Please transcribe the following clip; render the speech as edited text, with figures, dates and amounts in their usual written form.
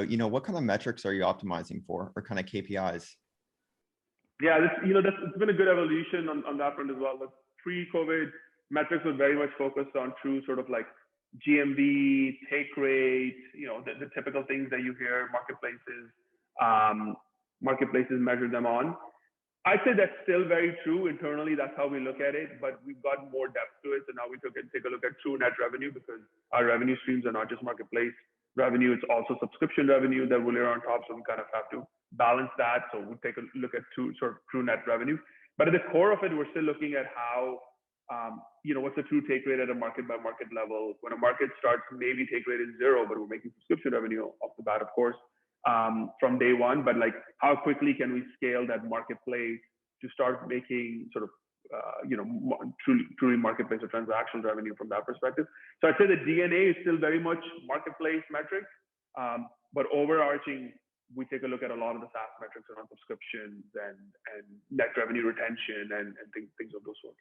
What kind of metrics are you optimizing for, or kind of KPIs? Yeah, it's been a good evolution on that front as well. But pre-COVID, metrics were very much focused on true sort of like GMV, take rate, the typical things that you hear marketplaces measure them on. I'd say that's still very true. Internally, that's how we look at it, but we've got more depth to it. So now we take a look at true net revenue, because our revenue streams are not just marketplace revenue, it's also subscription revenue that will layer on top. So we kind of have to balance that. So we take a look at true net revenue. But at the core of it, we're still looking at how, what's the true take rate at a market by market level. When a market starts, maybe take rate is 0, but we're making subscription revenue off the bat, of course, from day one. But like, how quickly can we scale that marketplace to start making sort of, truly marketplace or transactional revenue from that perspective. So I'd say the DNA is still very much marketplace metrics, but overarching, we take a look at a lot of the SaaS metrics around subscriptions and net revenue retention and things of those sorts.